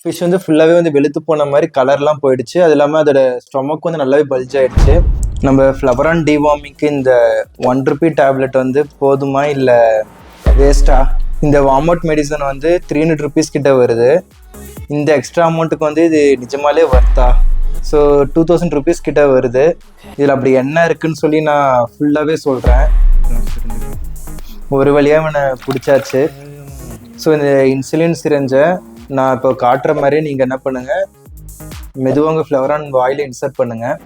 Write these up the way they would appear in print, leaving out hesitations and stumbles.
Fish வந்து ஃபுல்லாகவே வந்து வெளுத்து போன மாதிரி கலர்லாம் போயிடுச்சு. அது இல்லாமல் அதோட ஸ்டொமக் வந்து நல்லாவே பல்ஜ் ஆயிடுச்சு. நம்ம ஃப்ளவரான் டிவார்மிங்க்கு இந்த ₹1 டேப்லெட் வந்து போதுமா இல்லை வேஸ்ட்டா? இந்த வார்ம் அவுட் மெடிசன் வந்து ₹300 கிட்ட வருது. இந்த எக்ஸ்ட்ரா அமௌண்ட்டுக்கு வந்து இது நிஜமாலே வர்த்தா? ஸோ ₹2000 கிட்ட வருது. இதில் அப்படி என்ன இருக்குன்னு சொல்லி நான் ஃபுல்லாகவே சொல்கிறேன். ஒரு வழியாக அவனை பிடிச்சாச்சு. ஸோ இந்த இன்சுலின் சிரஞ்சை நான் இப்போ காட்டுற மாதிரி நீங்கள் என்ன பண்ணுங்கள், மெதுவாக உங்கள் ஃப்ளவரான் வாயில் இன்சர்ட் பண்ணுங்கள்.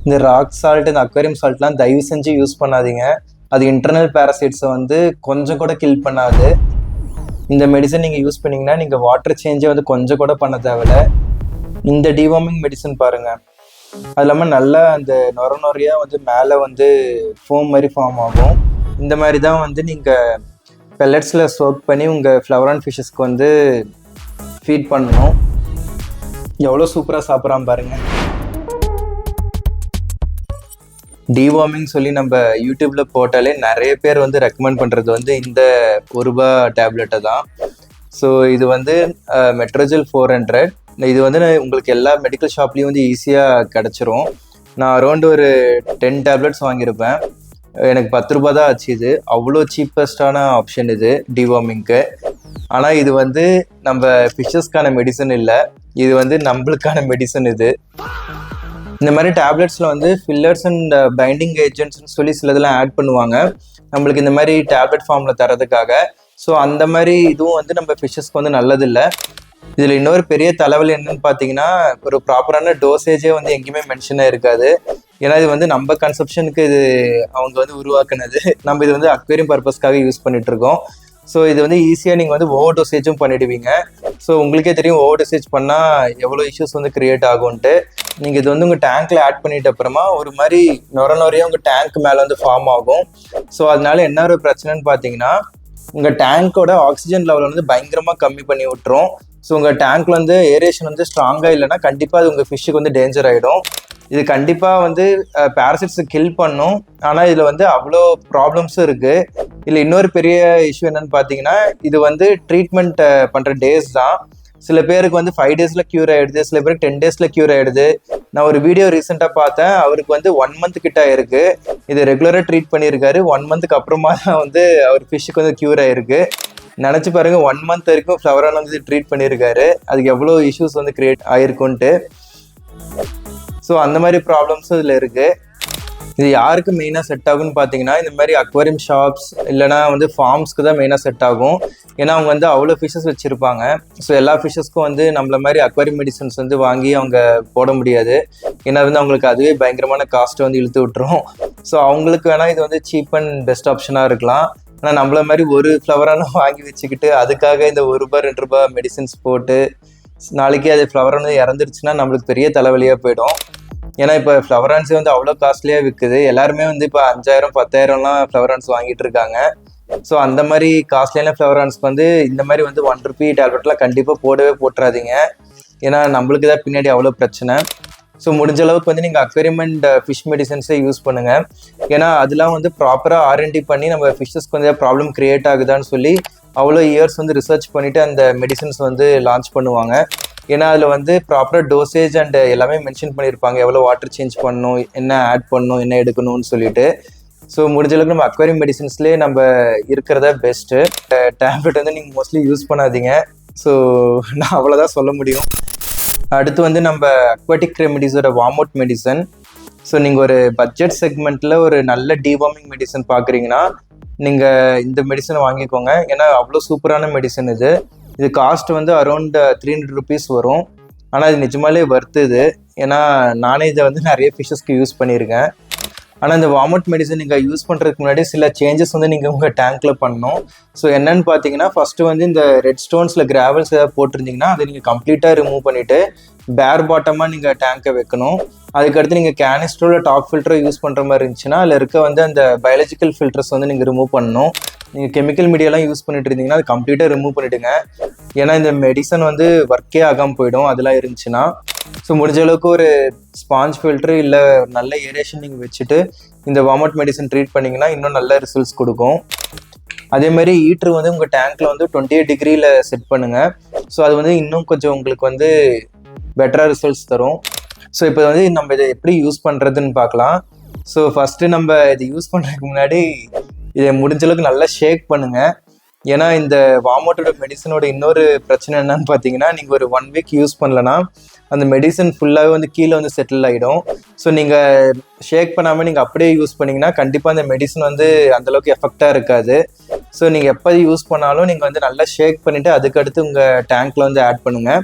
இந்த ராக் சால்ட், இந்த அக்வேரியம் சால்ட்லாம் தயவு செஞ்சு யூஸ் பண்ணாதீங்க. அது இன்டர்னல் பேரசைட்ஸை வந்து கொஞ்சம் கூட கில் பண்ணாது. இந்த மெடிசன் நீங்கள் யூஸ் பண்ணிங்கன்னா நீங்கள் வாட்டர் சேஞ்சை வந்து கொஞ்சம் கூட பண்ண தேவையில்ல. இந்த டிவார்மிங் மெடிசன் பாருங்கள், அது இல்லாமல் நல்லா அந்த நொறையாக வந்து மேலே வந்து ஃபோம் மாதிரி ஃபார்ம் ஆகும். இந்த மாதிரி தான் வந்து நீங்கள் பெல்லட்ஸில் சோக் பண்ணி உங்கள் ஃப்ளவரான் ஃபிஷ்ஷஸ்க்கு வந்து ஃபீட் பண்ணணும். எவ்வளோ சூப்பராக சாப்பிட்றான் பாருங்கள். டிவார்மிங் சொல்லி நம்ம யூடியூப்பில் போட்டாலே நிறைய பேர் வந்து ரெக்கமெண்ட் பண்ணுறது வந்து இந்த ₹1 டேப்லெட்டை தான். ஸோ இது வந்து மெட்ரோஜெல் 400. இது வந்து உங்களுக்கு எல்லா மெடிக்கல் ஷாப்லேயும் வந்து ஈஸியாக கிடச்சிரும். நான் அரௌண்ட் ஒரு 10 டேப்லெட்ஸ் வாங்கியிருப்பேன். எனக்கு ₹10 தான் ஆச்சு. இது அவ்வளோ சீப்பஸ்டான ஆப்ஷன் இது டிவார்மிங்க்கு. ஆனால் இது வந்து நம்ம ஃபிஷ்ஷஸ்க்கான மெடிசன் இல்லை, இது வந்து நம்மளுக்கான மெடிசன். இது இந்த மாதிரி டேப்லெட்ஸில் வந்து ஃபில்லர்ஸ் அண்ட் பைண்டிங் ஏஜென்ட்ஸ்னு சொல்லி சிலதெல்லாம் ஆட் பண்ணுவாங்க நம்மளுக்கு இந்த மாதிரி டேப்லெட் ஃபார்மில் தரதுக்காக. ஸோ அந்த மாதிரி இதுவும் வந்து நம்ம ஃபிஷ்ஷஸ்க்கு வந்து நல்லதில்லை. இதில் இன்னொரு பெரிய தலைவலி என்னன்னு பார்த்தீங்கன்னா, ஒரு ப்ராப்பரான டோசேஜே வந்து எங்கேயுமே மென்ஷனாக இருக்காது. ஏன்னா இது வந்து நம்ம கன்சப்ஷனுக்கு இது அவங்க வந்து உருவாக்குனது. நம்ம இது வந்து அக்வேரியம் பர்பஸ்க்காக யூஸ் பண்ணிட்டு இருக்கோம். ஸோ இது வந்து ஈஸியாக நீங்கள் வந்து ஓவர் டோசேஜும் பண்ணிடுவீங்க. ஸோ உங்களுக்கே தெரியும் ஓவர் டோசேஜ் பண்ணால் எவ்வளோ இஷ்யூஸ் வந்து கிரியேட் ஆகும்ன்ட்டு. நீங்கள் இது வந்து உங்கள் டேங்க்கில் ஆட் பண்ணிட்ட அப்புறமா ஒரு மாதிரி நொறையாக உங்கள் டேங்க் மேலே வந்து ஃபார்ம் ஆகும். ஸோ அதனால என்ன ஒரு பிரச்சனைன்னு பார்த்தீங்கன்னா, உங்கள் டேங்க்கோட ஆக்சிஜன் லெவல் வந்து பயங்கரமாக கம்மி பண்ணி விட்டுரும். ஸோ உங்கள் டேங்க்ல வந்து ஏரேஷன் வந்து ஸ்ட்ராங்காக இல்லைன்னா கண்டிப்பாக அது உங்கள் ஃபிஷ்ஷுக்கு வந்து டேஞ்சர் ஆகிடும். இது கண்டிப்பாக வந்து பேரசைட்ஸை கில் பண்ணும். ஆனால் இதில் வந்து அவ்வளோ ப்ராப்ளம்ஸும் இருக்குது. இதில் இன்னொரு பெரிய இஷ்யூ என்னன்னு பார்த்தீங்கன்னா, இது வந்து ட்ரீட்மெண்ட் பண்ணுற டேஸ் தான். சில பேருக்கு வந்து 5 டேஸில் க்யூர் ஆகிடுது, சில பேருக்கு 10 டேஸில் க்யூர் ஆகிடுது. நான் ஒரு வீடியோ ரீசெண்டாக பார்த்தேன், அவருக்கு வந்து 1 மந்த் கிட்ட ஆயிருக்கு. இது ரெகுலராக ட்ரீட் பண்ணியிருக்காரு. 1 மந்த்துக்கு அப்புறமா தான் வந்து அவர் ஃபிஷ்ஷுக்கு வந்து க்யூர் ஆகிருக்கு. நினச்சி பாருங்கள், 1 மந்த் வரைக்கும் ஃப்ளவரான் வந்து ட்ரீட் பண்ணியிருக்காரு. அதுக்கு எவ்வளோ இஷ்யூஸ் வந்து கிரியேட் ஆகிருக்குன்ட்டு. ஸோ அந்த மாதிரி ப்ராப்ளம்ஸும் இதில் இருக்குது. இது யாருக்கு மெயினாக செட் ஆகும்னு பார்த்தீங்கன்னா, இந்த மாதிரி அக்வேரியம் ஷாப்ஸ் இல்லைனா வந்து ஃபார்ம்ஸ்க்கு தான் மெயினாக செட் ஆகும். ஏன்னா அவங்க வந்து அவ்வளோ ஃபிஷ்ஷஸ் வச்சுருப்பாங்க. ஸோ எல்லா ஃபிஷ்ஷஸ்க்கும் வந்து நம்மள மாதிரி அக்வேரியம் மெடிசன்ஸ் வந்து வாங்கி அவங்க போட முடியாது. ஏன்னா வந்து அவங்களுக்கு அதுவே பயங்கரமான காஸ்ட்டை வந்து இழுத்து விட்டுரும். ஸோ அவங்களுக்கு வேணால் இது வந்து சீப் அண்ட் பெஸ்ட் ஆப்ஷனாக இருக்கலாம். ஆனால் நம்மள மாதிரி ஒரு ஃப்ளவரான வாங்கி வச்சுக்கிட்டு அதுக்காக இந்த ₹1 ₹2 மெடிசன்ஸ் போட்டு நாளைக்கு அது ஃப்ளவரான் வந்து இறந்துருச்சுன்னா நம்மளுக்கு பெரிய தலைவலியாக போயிடும். ஏன்னா இப்போ ஃப்ளவரான்ஸே வந்து அவ்வளோ காஸ்ட்லியாக விற்குது. எல்லாருமே வந்து இப்போ 5000 10,000லாம் ஃப்ளவரான்ஸ் வாங்கிட்டு இருக்காங்க. ஸோ அந்த மாதிரி காஸ்ட்லியான ஃப்ளவரான்ஸ்க்கு வந்து இந்த மாதிரி வந்து ₹1 டேப்லெட்லாம் கண்டிப்பாக போட்டுறாதீங்க. ஏன்னா நம்மளுக்கு தான் பின்னாடி அவ்வளோ பிரச்சனை. ஸோ முடிஞ்ச அளவுக்கு வந்து நீங்கள் அக்வேரியம் அண்ட் ஃபிஷ் மெடிசன்ஸே யூஸ் பண்ணுங்கள். ஏன்னா அதெல்லாம் வந்து ப்ராப்பராக R&D பண்ணி நம்ம ஃபிஷ்ஷஸ்க்கு வந்து ப்ராப்ளம் கிரியேட் ஆகுதான்னு சொல்லி அவ்வளோ இயர்ஸ் வந்து ரிசர்ச் பண்ணிவிட்டு அந்த மெடிசன்ஸ் வந்து லான்ச் பண்ணுவாங்க. ஏன்னா அதில் வந்து ப்ராப்பராக டோசேஜ் அண்ட் எல்லாமே மென்ஷன் பண்ணியிருப்பாங்க, எவ்வளோ வாட்டர் சேஞ்ச் பண்ணணும், என்ன ஆட் பண்ணணும், என்ன எடுக்கணும்னு சொல்லிட்டு. ஸோ முடிஞ்ச அளவுக்கு நம்ம அக்வேரியம் மெடிசன்ஸ்லேயே நம்ம இருக்கிறதா பெஸ்ட்டு. டேப்லெட் வந்து நீங்கள் மோஸ்ட்லி யூஸ் பண்ணாதீங்க. ஸோ நான் அவ்வளோதான் சொல்ல முடியும். அடுத்து வந்து நம்ம அக்வாட்டிக் ரெமெடிஸோட வார்ம் அவுட் மெடிசன். ஸோ நீங்கள் ஒரு பட்ஜெட் செக்மெண்ட்டில் ஒரு நல்ல டிவார்மிங் மெடிசன் பார்க்குறீங்கன்னா நீங்கள் இந்த மெடிசனை வாங்கிக்கோங்க. ஏன்னா அவ்வளோ சூப்பரான மெடிசன் இது. இது காஸ்ட் வந்து அரௌண்ட் ₹300 வரும். ஆனால் இது நிஜமாலே வர்த்துது. ஏன்னா நானே இதை வந்து நிறைய ஃபிஷ்ஷஸ்க்கு யூஸ் பண்ணியிருக்கேன். ஆனால் இந்த வார்ம் அவுட் மெடிசன் நீங்கள் யூஸ் பண்ணுறதுக்கு முன்னாடி சில சேஞ்சஸ் வந்து நீங்கள் உங்கள் டேங்க்கில் பண்ணணும். ஸோ என்னன்னு பார்த்தீங்கன்னா, ஃபஸ்ட்டு வந்து இந்த ரெட் ஸ்டோன்ஸில் கிராவல்ஸ் ஏதாவது போட்டிருந்தீங்கன்னா அதை நீங்கள் கம்ப்ளீட்டாக ரிமூவ் பண்ணிவிட்டு பேர் பாட்டமாக நீங்கள் டேங்கை வைக்கணும். அதுக்கடுத்து நீங்கள் கேனிஸ்டரோட டாப் ஃபில்டரை யூஸ் பண்ணுற மாதிரி இருந்துச்சுன்னா அதில் இருக்க வந்து அந்த பயாலஜிக்கல் ஃபில்டர்ஸ் வந்து நீங்கள் ரிமூவ் பண்ணணும். நீங்கள் கெமிக்கல் மீடியாலாம் யூஸ் பண்ணிட்டு இருந்தீங்கன்னா அது கம்ப்ளீட்டாக ரிமூவ் பண்ணிவிடுங்க. ஏன்னா இந்த மெடிசன் வந்து ஒர்க்கே ஆகாமல் போயிடும் அதெல்லாம் இருந்துச்சுன்னா. ஸோ முடிஞ்ச அளவுக்கு ஒரு ஸ்பாஞ்ச் ஃபில்ட்ரு இல்லை நல்ல ஏரேஷன் நீங்கள் வச்சுட்டு இந்த வார்ம் அவுட் மெடிசன் ட்ரீட் பண்ணிங்கன்னா இன்னும் நல்ல ரிசல்ட்ஸ் கொடுக்கும். அதே மாதிரி ஹீட்ரு வந்து உங்கள் டேங்க்கில் வந்து 28 டிகிரியில் செட் பண்ணுங்கள். ஸோ அது வந்து இன்னும் கொஞ்சம் உங்களுக்கு வந்து பெட்டராக ரிசல்ட்ஸ் தரும். ஸோ இப்போ வந்து நம்ம இதை எப்படி யூஸ் பண்ணுறதுன்னு பார்க்கலாம். ஸோ ஃபஸ்ட்டு நம்ம இதை யூஸ் பண்ணுறதுக்கு முன்னாடி இதை முடிஞ்ச அளவுக்கு நல்லா ஷேக் பண்ணுங்கள். ஏன்னா இந்த வார்மவுட்டோட மெடிசனோட இன்னொரு பிரச்சனை என்னன்னு பார்த்தீங்கன்னா, நீங்கள் ஒரு 1 வீக் யூஸ் பண்ணலன்னா அந்த மெடிசன் ஃபுல்லாகவே வந்து கீழே வந்து செட்டில் ஆகிடும். ஸோ நீங்கள் ஷேக் பண்ணாமல் நீங்கள் அப்படியே யூஸ் பண்ணிங்கன்னா கண்டிப்பாக அந்த மெடிசன் வந்து அந்தளவுக்கு எஃபெக்டாக இருக்காது. ஸோ நீங்கள் எப்போ யூஸ் பண்ணாலும் நீங்கள் வந்து நல்லா ஷேக் பண்ணிவிட்டு அதுக்கடுத்து உங்கள் டேங்க்கில் வந்து ஆட் பண்ணுங்கள்.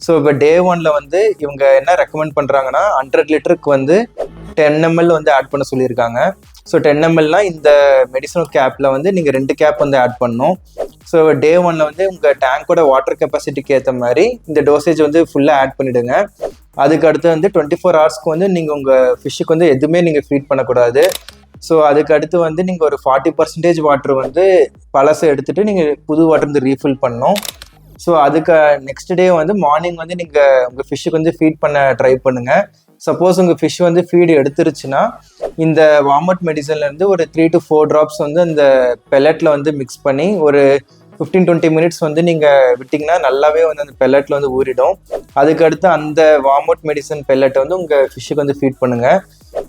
ஸோ இப்போ டே 1ல் வந்து இவங்க என்ன ரெக்கமெண்ட் பண்ணுறாங்கன்னா 100 லிட்டருக்கு வந்து 10 ml வந்து ஆட் பண்ண சொல்லியிருக்காங்க. ஸோ 10 mlனா இந்த மெடிசனல் கேப்பில் வந்து நீங்கள் 2 கேப் வந்து ஆட் பண்ணணும். ஸோ டே 1ல் வந்து உங்கள் டேங்கோட வாட்டர் கெப்பாசிட்டிக்கு ஏற்ற மாதிரி இந்த டோசேஜ் வந்து ஃபுல்லாக ஆட் பண்ணிவிடுங்க. அதுக்கு அடுத்து வந்து 24 ஹவர்ஸ்க்கு வந்து நீங்கள் உங்கள் ஃபிஷ்ஷுக்கு வந்து எதுவுமே நீங்கள் ஃபீட் பண்ணக்கூடாது. ஸோ அதுக்கு அடுத்து வந்து நீங்கள் ஒரு 40% வாட்டர் வந்து பழசை எடுத்துகிட்டு நீங்கள் புது வாட்டர் வந்து ரீஃபில் பண்ணணும். ஸோ அதுக்கு நெக்ஸ்ட் டே வந்து மார்னிங் வந்து நீங்கள் உங்கள் ஃபிஷ்ஷுக்கு வந்து ஃபீட் பண்ண ட்ரை பண்ணுங்கள். சப்போஸ் உங்கள் ஃபிஷ் வந்து ஃபீடு எடுத்துருச்சுன்னா இந்த வார்மவுட் மெடிசன்லேருந்து ஒரு 3 to 4 drops வந்து அந்த பெல்லட்டில் வந்து மிக்ஸ் பண்ணி ஒரு 15-20 மினிட்ஸ் வந்து நீங்கள் விட்டிங்கன்னா நல்லாவே வந்து அந்த பெல்லட்டில் வந்து ஊறிடும். அதுக்கடுத்து அந்த வார்மவுட் மெடிசன் பெல்லட்டை வந்து உங்கள் ஃபிஷ்ஷுக்கு வந்து ஃபீட் பண்ணுங்கள்.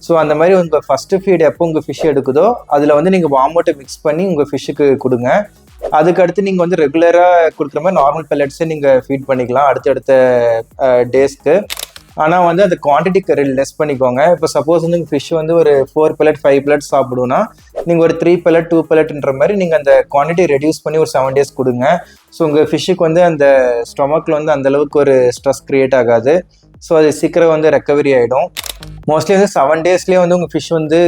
ஸோ அந்த மாதிரி உங்கள் ஃபஸ்ட்டு ஃபீட் எப்போ உங்கள் ஃபிஷ் எடுக்குதோ அதில் வந்து நீங்கள் வார்மவுட்டை மிக்ஸ் பண்ணி உங்கள் ஃபிஷ்ஷுக்கு கொடுங்க. அதுக்கடுத்து நீங்கள் வந்து ரெகுலராக கொடுக்குற மாதிரி நார்மல் பெல்லட்ஸே நீங்கள் ஃபீட் பண்ணிக்கலாம் அடுத்தடுத்த டேஸ்க்கு. ஆனால் வந்து அந்த குவான்டிட்டி லெஸ் பண்ணிக்கோங்க. இப்போ சப்போஸ் வந்து உங்கள் ஃபிஷ் வந்து ஒரு 4 pellet 5 pellet சாப்பிடுவோன்னா நீங்கள் ஒரு 3 pellet 2 pelletன்ற மாதிரி நீங்கள் அந்த குவான்டிட்டி ரெடியூஸ் பண்ணி ஒரு 7 days கொடுங்க. ஸோ உங்கள் ஃபிஷ்ஷுக்கு வந்து அந்த ஸ்டொமக்கில் வந்து அந்தளவுக்கு ஒரு ஸ்ட்ரெஸ் க்ரியேட் ஆகாது. ஸோ அது சீக்கிரம் வந்து ரெக்கவரி ஆகிடும். மோஸ்ட்லி வந்து 7 daysலேயே வந்து உங்கள் ஃபிஷ் வந்து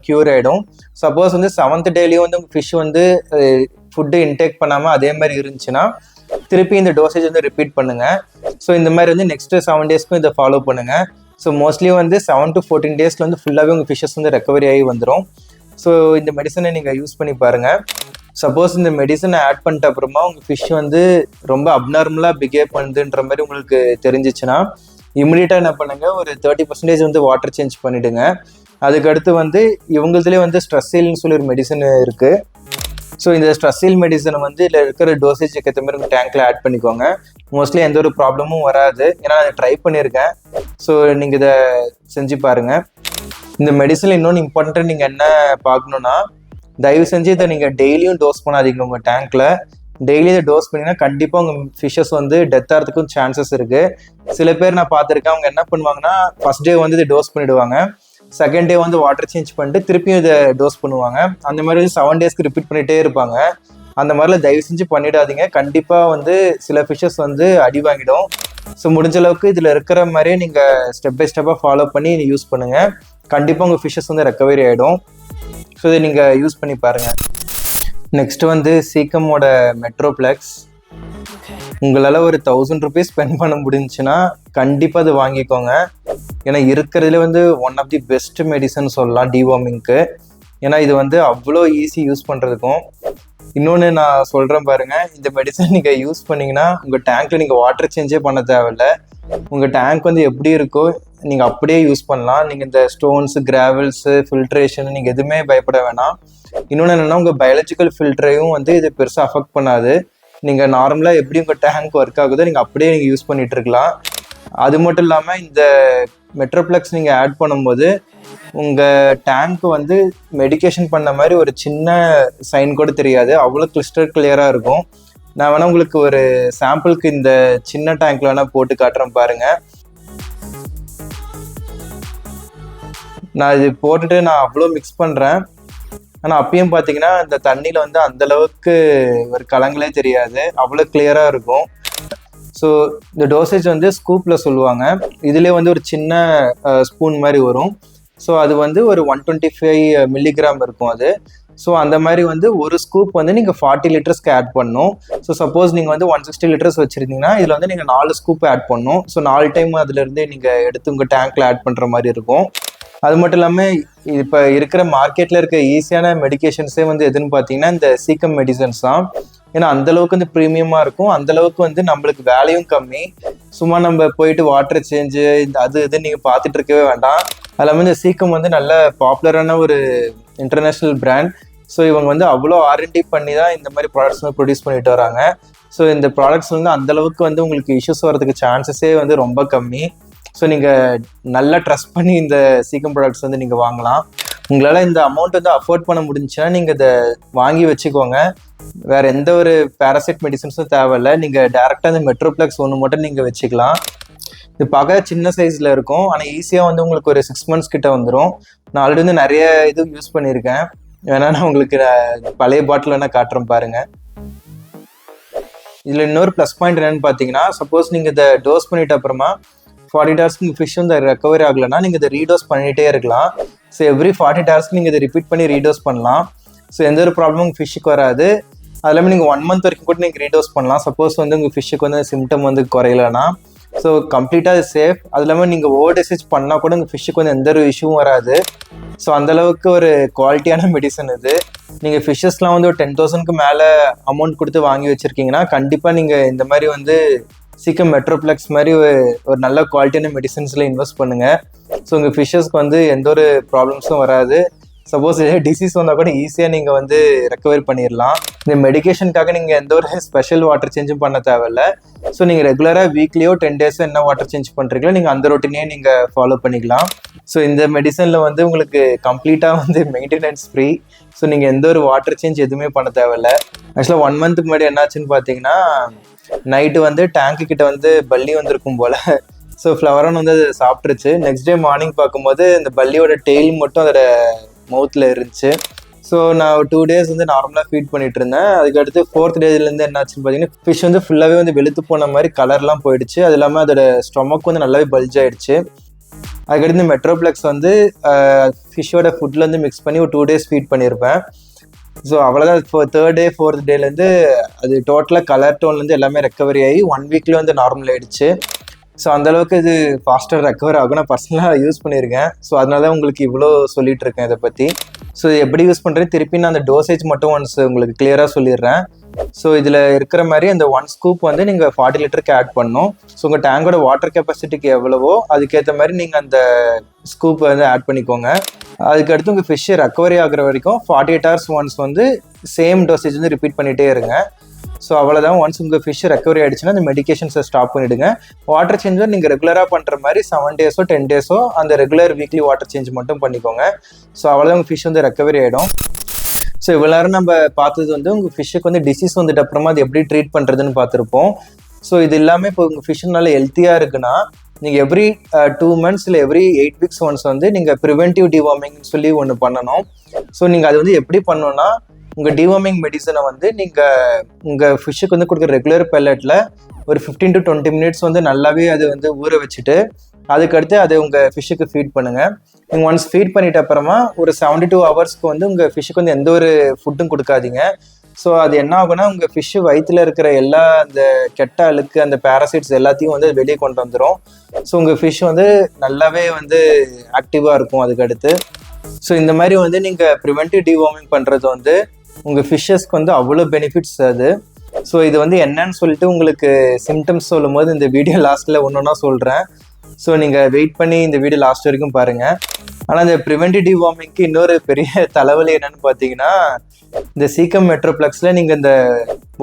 க்யூர் ஆகிடும். சப்போஸ் வந்து 7th டேலேயும் வந்து உங்கள் ஃபிஷ் வந்து ஃபுட்டு இன்டேக் பண்ணாமல் அதே மாதிரி இருந்துச்சுன்னா திருப்பி இந்த டோசேஜ் வந்து ரிப்பீட் பண்ணுங்கள். ஸோ இந்த மாதிரி வந்து நெக்ஸ்ட்டு 7 daysக்கும் இதை ஃபாலோ பண்ணுங்கள். ஸோ மோஸ்ட்லி வந்து 7 to 14 daysல வந்து ஃபுல்லாகவே உங்கள் ஃபிஷ்ஷஸ் வந்து ரெக்கவரி ஆகி வந்துடும். ஸோ இந்த மெடிசனை நீங்கள் யூஸ் பண்ணி பாருங்கள். சப்போஸ் இந்த மெடிசனை ஆட் பண்ணிட்ட அப்புறமா உங்கள் ஃபிஷ் வந்து ரொம்ப அப்நார்மலாக பிஹேவ் பண்ணுதுன்ற மாதிரி உங்களுக்கு தெரிஞ்சிச்சுன்னா இமிடியேட்டாக என்ன பண்ணுங்கள், ஒரு 30% வந்து வாட்டர் சேஞ்ச் பண்ணிவிடுங்க. அதுக்கடுத்து வந்து இவங்களதுலேயே வந்து ஸ்ட்ரெஸ்ஸில்னு சொல்லி ஒரு மெடிசன் இருக்குது. ஸோ இந்த ஸ்ட்ரெஸ்ஸில் மெடிசனை வந்து இதில் இருக்கிற டோசேஜுக்கு ஏற்ற மாதிரி உங்கள் டேங்க்கில் ஆட் பண்ணிக்கோங்க. மோஸ்ட்லி எந்த ஒரு ப்ராப்ளமும் வராது. ஏன்னா நான் ட்ரை பண்ணியிருக்கேன். ஸோ நீங்கள் இதை செஞ்சு பாருங்கள். இந்த மெடிசனில் இன்னொன்று இம்பார்ட்டண்ட்டாக நீங்கள் என்ன பார்க்கணுன்னா, தயவு செஞ்சு இதை நீங்கள் டெய்லியும் டோஸ் பண்ணாதீங்க. உங்கள் டேங்க்கில் டெய்லி இதை டோஸ் பண்ணிங்கன்னா கண்டிப்பாக உங்கள் ஃபிஷ்ஷஸ் வந்து டெத் ஆகிறதுக்கும் சான்சஸ் இருக்குது. சில பேர் நான் பார்த்துருக்கேன், அவங்க என்ன பண்ணுவாங்கன்னா ஃபஸ்ட் டே வந்து இதை டோஸ் பண்ணிவிடுவாங்க, செகண்ட் டே வந்து வாட்டர் சேஞ்ச் பண்ணிட்டு திருப்பியும் இதை டோஸ் பண்ணுவாங்க. அந்த மாதிரி வந்து 7 daysக்கு ரிப்பீட் பண்ணிகிட்டே இருப்பாங்க. அந்த மாதிரிலாம் தயவு செஞ்சு பண்ணிடாதீங்க. கண்டிப்பாக வந்து சில ஃபிஷ்ஷஸ் வந்து அடி வாங்கிடும். ஸோ முடிஞ்ச அளவுக்கு இதில் இருக்கிற மாதிரியே நீங்கள் ஸ்டெப் பை ஸ்டெப்பாக ஃபாலோ பண்ணி யூஸ் பண்ணுங்கள். கண்டிப்பாக உங்கள் ஃபிஷ்ஷஸ் வந்து ரெக்கவரி ஆகிடும். ஸோ இதை நீங்கள் யூஸ் பண்ணி பாருங்கள். நெக்ஸ்ட்டு வந்து சீக்கமோட மெட்ரோப்ளெக்ஸ். உங்களால் ஒரு 1000 rupees ஸ்பெண்ட் பண்ண முடிஞ்சுன்னா கண்டிப்பாக அது வாங்கிக்கோங்க. ஏன்னா இருக்கிறதுல வந்து one of the best medicine சொல்லலாம் டிவார்மிங்க்கு. ஏன்னா இது வந்து அவ்வளோ ஈஸி யூஸ் பண்ணுறதுக்கும். இன்னொன்று நான் சொல்கிறேன் பாருங்கள், இந்த மெடிசன் நீங்கள் யூஸ் பண்ணிங்கன்னா உங்கள் டேங்க்கில் நீங்கள் வாட்டர் சேஞ்சே பண்ண தேவையில்லை. உங்கள் டேங்க் வந்து எப்படி இருக்கோ நீங்கள் அப்படியே யூஸ் பண்ணலாம். நீங்கள் இந்த ஸ்டோன்ஸு, கிராவல்ஸு, ஃபில்ட்ரேஷன் நீங்கள் எதுவுமே பயப்பட வேணாம். இன்னொன்று என்னென்னா, உங்கள் பயாலஜிக்கல் ஃபில்டரையும் வந்து இது பெருசாக அஃபெக்ட் பண்ணாது. நீங்கள் நார்மலாக எப்படி உங்கள் டேங்க் ஒர்க் ஆகுதோ நீங்கள் அப்படியே நீங்கள் யூஸ் பண்ணிகிட்டு இருக்கலாம். அது மட்டும் இல்லாமல் இந்த மெட்ரோப்ளெக்ஸ் நீங்கள் ஆட் பண்ணும்போது உங்கள் டேங்க்கு வந்து மெடிக்கேஷன் பண்ண மாதிரி ஒரு சின்ன சைன் கூட தெரியாது. அவ்வளோ கிறிஸ்டல் கிளியராக இருக்கும். நான் வேணால் உங்களுக்கு ஒரு சாம்பிளுக்கு இந்த சின்ன டேங்க்கில் வேணால் போட்டு காட்டுறேன் பாருங்கள். நான் இது போட்டுட்டு நான் அவ்வளோ மிக்ஸ் பண்ணுறேன். ஆனால் அப்பயும் பார்த்தீங்கன்னா இந்த தண்ணியில் வந்து அந்தளவுக்கு ஒரு கலங்களே தெரியாது, அவ்வளோ கிளியராக இருக்கும். ஸோ இந்த டோசேஜ் வந்து ஸ்கூப்பில் சொல்லுவாங்க. இதிலே வந்து ஒரு சின்ன ஸ்பூன் மாதிரி வரும். ஸோ அது வந்து ஒரு 125 milligram இருக்கும் அது. ஸோ அந்த மாதிரி வந்து ஒரு ஸ்கூப் வந்து நீங்கள் 40 liters ஆட் பண்ணணும். ஸோ சப்போஸ் நீங்கள் வந்து 160 liters வச்சுருந்தீங்கன்னா இதில் வந்து நீங்கள் 4 ஸ்கூப் ஆட் பண்ணணும். ஸோ 4 டைம் அதுலேருந்து நீங்கள் எடுத்து உங்கள் டேங்க்கில் ஆட் பண்ணுற மாதிரி இருக்கும். அது மட்டும் இல்லாமல் இப்போ இருக்கிற மார்க்கெட்டில் இருக்க ஈஸியான மெடிக்கேஷன்ஸே வந்து எதுன்னு பார்த்தீங்கன்னா இந்த சீக்கம் மெடிசன்ஸ் தான். ஏன்னா அந்தளவுக்கு வந்து ப்ரீமியமாக இருக்கும், அந்தளவுக்கு வந்து நம்மளுக்கு வேலையும் கம்மி. சும்மா நம்ம போயிட்டு வாட்டர் சேஞ்சு அது இது நீங்கள் பார்த்துட்டு இருக்கவே வேண்டாம். அது இல்லாமல் இந்த சீக்கம் வந்து நல்ல பாப்புலரான ஒரு இன்டர்நேஷ்னல் பிராண்ட். ஸோ இவங்க வந்து அவ்வளோ R&D பண்ணி தான் இந்த மாதிரி ப்ராடக்ட்ஸ் வந்து ப்ரொடியூஸ் பண்ணிட்டு வராங்க. ஸோ இந்த ப்ராடக்ட்ஸ் வந்து அந்தளவுக்கு வந்து உங்களுக்கு இஷ்யூஸ் வரதுக்கு சான்சஸே வந்து ரொம்ப கம்மி. ஸோ நீங்கள் நல்லா ட்ரஸ்ட் பண்ணி இந்த சீக்கம் ப்ராடக்ட்ஸ் வந்து நீங்கள் வாங்கலாம். உங்களால் இந்த அமௌண்ட் வந்து அஃபோர்ட் பண்ண முடிஞ்சுன்னா நீங்கள் இதை வாங்கி வச்சுக்கோங்க. வேறு எந்த ஒரு பேராசைட் மெடிசன்ஸும் தேவையில்லை. நீங்கள் டேரெக்டாக இந்த மெட்ரோப்ளெக்ஸ் ஒன்று மட்டும் நீங்கள் வச்சுக்கலாம். இது பார்க்க சின்ன சைஸில் இருக்கும், ஆனால் ஈஸியாக வந்து உங்களுக்கு ஒரு 6 months கிட்ட வந்துடும். நான் ஆல்ரெடி வந்து நிறைய இது யூஸ் பண்ணியிருக்கேன். வேணா நான் உங்களுக்கு பழைய பாட்டில் வேணால் காட்டுறேன் பாருங்கள். இதில் இன்னொரு ப்ளஸ் பாயிண்ட் என்னென்னு பார்த்தீங்கன்னா, சப்போஸ் நீங்கள் இதை டோஸ் பண்ணிட்ட அப்புறமா 48 hours ஃபிஷ் வந்து ரெக்கவரி ஆகலைன்னா நீங்கள் இதை ரீடோஸ் பண்ணிகிட்டே இருக்கலாம். ஸோ எவ்ரி 48 hours நீங்கள் இதை ரிப்பீட் பண்ணி ரீடோஸ் பண்ணலாம். ஸோ எந்த ஒரு ப்ராப்ளமும் ஃபிஷ்ஷுக்கு வராது. அது இல்லாமல் நீங்கள் 1 month வரைக்கும் கூட நீங்கள் ரீடோஸ் பண்ணலாம். சப்போஸ் வந்து உங்கள் ஃபிஷ்ஷுக்கு வந்து சிம்டம் வந்து குறையலன்னா. ஸோ கம்ப்ளீட்டாக அது சேஃப். அது இல்லாமல் நீங்கள் ஓவர் டோசேஜ் பண்ணால் கூட உங்கள் ஃபிஷ்ஷுக்கு வந்து எந்த ஒரு இஷ்யூவும் வராது. ஸோ அந்தளவுக்கு ஒரு குவாலிட்டியான மெடிசன் இது. நீங்கள் ஃபிஷ்ஷஸ்லாம் வந்து ஒரு 10,000க்கு மேலே அமௌண்ட் கொடுத்து வாங்கி வச்சுருக்கீங்கன்னா கண்டிப்பாக நீங்கள் இந்த மாதிரி வந்து சீக்கம் மெட்ரோப்ளெக்ஸ் மாதிரி ஒரு நல்ல குவாலிட்டியான மெடிசன்ஸில் இன்வெஸ்ட் பண்ணுங்கள். ஸோ உங்கள் ஃபிஷ்ஷஸ்க்கு வந்து எந்த ஒரு ப்ராப்ளம்ஸும் வராது. சப்போஸ் ஏதாவது டிசீஸ் வந்தால் கூட ஈஸியாக நீங்கள் வந்து ரெக்கவரி பண்ணிடலாம். இந்த மெடிக்கேஷனுக்காக நீங்கள் எந்த ஒரு ஸ்பெஷல் வாட்டர் சேஞ்சும் பண்ண தேவையில்ல. ஸோ நீங்கள் ரெகுலராக வீக்லியோ 10 days என்ன வாட்டர் சேஞ்ச் பண்ணுறீங்களோ நீங்கள் அந்த ரொட்டீனே நீங்கள் ஃபாலோ பண்ணிக்கலாம். ஸோ இந்த மெடிசனில் வந்து உங்களுக்கு கம்ப்ளீட்டாக வந்து மெயின்டெனன்ஸ் ஃப்ரீ. ஸோ நீங்கள் எந்த ஒரு வாட்டர் சேஞ்ச் எதுவுமே பண்ண தேவையில்ல. ஆக்சுவலாக 1 month முன்னாடி என்னாச்சுன்னு பார்த்தீங்கன்னா, நைட்டு வந்து டேங்க்கு கிட்ட வந்து பல்லி வந்திருக்கும் போல். ஸோ ஃப்ளவரான் வந்து அது சாப்பிட்ருச்சு. நெக்ஸ்ட் டே மார்னிங் பார்க்கும்போது இந்த பல்லியோட டெய்ல் மட்டும் அதோட மவுத்தில் இருந்துச்சு. ஸோ நான் 2 days வந்து நார்மலாக ஃபீட் பண்ணிட்டு இருந்தேன். அதுக்கடுத்து 4th டேலேருந்து என்னாச்சுன்னு பார்த்தீங்கன்னா, ஃபிஷ் வந்து ஃபுல்லாகவே வந்து வெளுத்து போன மாதிரி கலர்லாம் போயிடுச்சு. அது இல்லாமல் அதோட ஸ்டொமக் வந்து நல்லாவே பல்ஜ் ஆயிடுச்சு. அதுக்கடுத்து மெட்ரோப்ளெக்ஸ் வந்து ஃபிஷ்ஷோட ஃபுட்டில் வந்து மிக்ஸ் பண்ணி ஒரு 2 days ஃபீட் பண்ணியிருப்பேன். ஸோ அவ்வளோதான். இப்போ 3rd day 4th டேலேருந்து அது டோட்டலாக கலர் டோன்லேருந்து எல்லாமே ரெக்கவரி ஆகி 1 weekலேயே வந்து நார்மல் ஆகிடுச்சு. ஸோ அந்தளவுக்கு இது ஃபாஸ்ட்டாக ரெக்கவர் ஆகும். நான் பர்சனலாக யூஸ் பண்ணியிருக்கேன். ஸோ அதனால தான் உங்களுக்கு இவ்வளோ சொல்லிட்டு இருக்கேன் இதை பற்றி. ஸோ எப்படி யூஸ் பண்ணுறேன் திருப்பி நான் அந்த டோசேஜ் மட்டும் ஒன்ஸ் உங்களுக்கு கிளியராக சொல்லிடுறேன். ஸோ இதில் இருக்கிற மாதிரி அந்த 1 scoop வந்து நீங்கள் 40 literக்கு ஆட் பண்ணணும். ஸோ உங்கள் டேங்கோட வாட்டர் கெப்பாசிட்டிக்கு எவ்வளவோ அதுக்கேற்ற மாதிரி நீங்கள் அந்த ஸ்கூப் வந்து ஆட் பண்ணிக்கோங்க. அதுக்கடுத்து உங்கள் ஃபிஷ்ஷு ரெக்கவரி ஆகிற வரைக்கும் 48 hours ஒன்ஸ் வந்து சேம் டோசேஜ் வந்து ரிப்பீட் பண்ணிகிட்டே இருங்க. ஸோ அவ்வளோதான். ஒன்ஸ் உங்கள் ஃபிஷ் ரெக்கவரி ஆகிடுச்சுன்னா அந்த மெடிக்கேஷன்ஸை ஸ்டாப் பண்ணிவிடுங்க. வாட்டர் சேஞ்சும் நீங்கள் ரெகுலராக பண்ணுற மாதிரி 7 days 10 days அந்த ரெகுலர் வீக்லி வாட்டர் சேஞ்ச் மட்டும் பண்ணிக்கோங்க. ஸோ அவ்வளோதான் உங்கள் ஃபிஷ் வந்து ரெக்கவரி ஆகிடும். ஸோ இவ்வளோ நேரம் நம்ம பார்த்தது வந்து உங்கள் ஃபிஷ்ஷுக்கு வந்து டிசீஸ் வந்துட்டு அப்புறமா அது எப்படி ட்ரீட் பண்ணுறதுன்னு பார்த்துருப்போம். ஸோ இது இல்லாமல் இப்போ உங்கள் ஃபிஷ் நல்லா ஹெல்த்தியாக இருக்குன்னா நீங்கள் எவ்ரி 2 months இல்லை எவ்ரி 8 weeks ஒன்ஸ் வந்து நீங்கள் ப்ரிவென்டிவ் டிவார்மிங்னு சொல்லி ஒன்று பண்ணணும். ஸோ நீங்கள் அது வந்து எப்படி பண்ணணும்னா, உங்கள் டிவார்மிங் மெடிசனை வந்து நீங்கள் உங்கள் ஃபிஷ்ஷுக்கு வந்து கொடுக்குற ரெகுலர் பெல்லட்டில் ஒரு 15 to 20 minutes வந்து நல்லாவே அது வந்து ஊற வச்சுட்டு அதுக்கடுத்து அதை உங்கள் ஃபிஷ்ஷுக்கு ஃபீட் பண்ணுங்கள். நீங்கள் ஒன்ஸ் ஃபீட் பண்ணிட்ட அப்புறமா ஒரு 72 hours வந்து உங்கள் ஃபிஷ்ஷுக்கு வந்து எந்த ஒரு ஃபுட்டும் கொடுக்காதீங்க. ஸோ அது என்ன ஆகுனா உங்கள் ஃபிஷ்ஷு வயிற்றில் இருக்கிற எல்லா அந்த கெட்ட அழுக்கு அந்த பேராசைட்ஸ் எல்லாத்தையும் வந்து வெளியே கொண்டு வந்துடும். ஸோ உங்கள் ஃபிஷ் வந்து நல்லாவே வந்து ஆக்டிவாக இருக்கும் அதுக்கடுத்து. ஸோ இந்த மாதிரி வந்து நீங்கள் ப்ரிவென்டிவ் டிவார்மிங் பண்ணுறது வந்து உங்கள் ஃபிஷ்ஷஸ்க்கு வந்து அவ்வளோ பெனிஃபிட்ஸ் அது. ஸோ இது வந்து என்னன்னு சொல்லிட்டு உங்களுக்கு சிம்டம்ஸ் சொல்லும் போது இந்த வீடியோ லாஸ்ட்டில் ஒன்றா சொல்கிறேன். ஸோ நீங்கள் வெயிட் பண்ணி இந்த வீடியோ லாஸ்ட் வரைக்கும் பாருங்கள். ஆனால் இந்த ப்ரிவென்டிவ் டிவார்மிங்க்கு இன்னொரு பெரிய தலைவலி என்னென்னு பார்த்தீங்கன்னா, இந்த சீக்கம் மெட்ரோப்ளெக்ஸில் நீங்கள் இந்த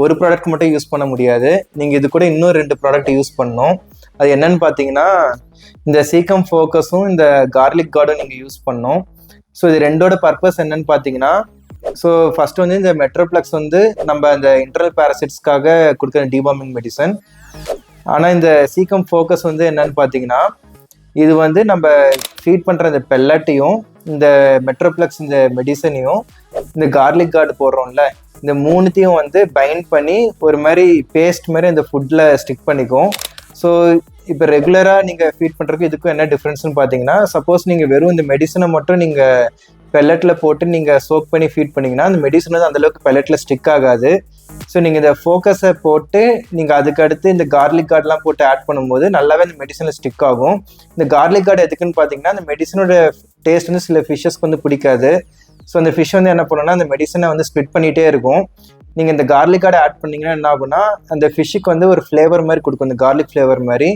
ஒரு ப்ராடக்ட் மட்டும் யூஸ் பண்ண முடியாது. நீங்கள் இது கூட இன்னும் 2 ப்ராடக்ட் யூஸ் பண்ணணும். அது என்னன்னு பார்த்தீங்கன்னா, இந்த சீக்கம் ஃபோக்கஸும் இந்த கார்லிக் கார்டும் நீங்கள் யூஸ் பண்ணணும். ஸோ இது ரெண்டோட பர்பஸ் என்னன்னு பார்த்தீங்கன்னா, ஸோ ஃபர்ஸ்ட் வந்து இந்த மெட்ரோப்ளெக்ஸ் வந்து நம்ம அந்த இன்டர்னல் பேராசைட்ஸ்க்காக கொடுக்குற டிவார்மிங் மெடிசன். ஆனால் இந்த சீக்கம் ஃபோக்கஸ் வந்து என்னன்னு பார்த்தீங்கன்னா, இது வந்து நம்ம ஃபீட் பண்ணுற இந்த பெல்லட்டையும் இந்த மெட்ரோப்ளெக்ஸ் இந்த மெடிசனையும் இந்த கார்லிக் கார்டு போடுறோம்ல, இந்த 3த்தையும் வந்து பைண்ட் பண்ணி ஒரு மாதிரி பேஸ்ட் மாதிரி இந்த ஃபுட்டில் ஸ்டிக் பண்ணிக்கும். ஸோ இப்போ ரெகுலராக நீங்கள் ஃபீட் பண்ணுறதுக்கு இதுக்கும் என்ன டிஃப்ரென்ஸ்னு பார்த்தீங்கன்னா, சப்போஸ் நீங்கள் வெறும் இந்த மெடிசனை மட்டும் நீங்கள் பெல்லட்டில் போட்டு நீங்கள் சோக் பண்ணி ஃபீட் பண்ணிங்கன்னா அந்த மெடிசன் வந்து அந்தளவுக்கு பெல்லட்டில் ஸ்டிக் ஆகாது. ஸோ நீங்கள் இந்த ஃபோக்கஸை போட்டு நீங்கள் அதுக்கடுத்து இந்த கார்லிக் கார்டெலாம் போட்டு ஆட் பண்ணும்போது நல்லாவே இந்த மெடிசனில் ஸ்டிக் ஆகும். இந்த கார்லிக் கார்டு எதுக்குன்னு பார்த்தீங்கன்னா, அந்த மெடிசனோட டேஸ்ட் வந்து சில ஃபிஷ்ஷஸ்க்கு வந்து பிடிக்காது. ஸோ அந்த ஃபிஷ் வந்து என்ன பண்ணுன்னா அந்த மெடிசனை வந்து ஸ்ப்ளிட் பண்ணிகிட்டே இருக்கும். நீங்கள் இந்த கார்லிக் கார்டை ஆட் பண்ணிங்கன்னா என்ன ஆகுனா அந்த ஃபிஷ்ஷுக்கு வந்து ஒரு ஃப்ளேவர் மாதிரி கொடுக்கும், இந்த கார்லிக் ஃப்ளேவர் மாதிரி.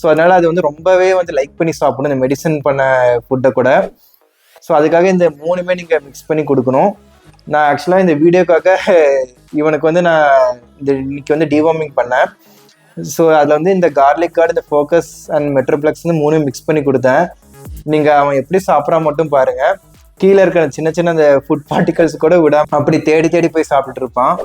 ஸோ அதனால் அது வந்து ரொம்பவே வந்து லைக் பண்ணி சாப்பிடணும் இந்த மெடிசன் பண்ண ஃபுட்டை கூட. ஸோ அதுக்காக இந்த 3மே நீங்கள் மிக்ஸ் பண்ணி கொடுக்கணும். நான் ஆக்சுவலாக இந்த வீடியோக்காக இவனுக்கு வந்து நான் இன்னைக்கு வந்து டிவார்மிங் பண்ணேன். ஸோ அதில் வந்து இந்த கார்லிக் கார்டு, இந்த ஃபோக்கஸ் அண்ட் மெட்ரோப்ளக்ஸ் வந்து 3 மிக்ஸ் பண்ணி கொடுத்தேன். நீங்கள் அவன் எப்படி சாப்பிட்றான் மட்டும் பாருங்கள். கீழே இருக்கிற சின்ன சின்ன அந்த ஃபுட் பார்ட்டிகல்ஸ் கூட விடாம அப்படி தேடி தேடி போய் சாப்பிட்டுட்டு இருப்பான்.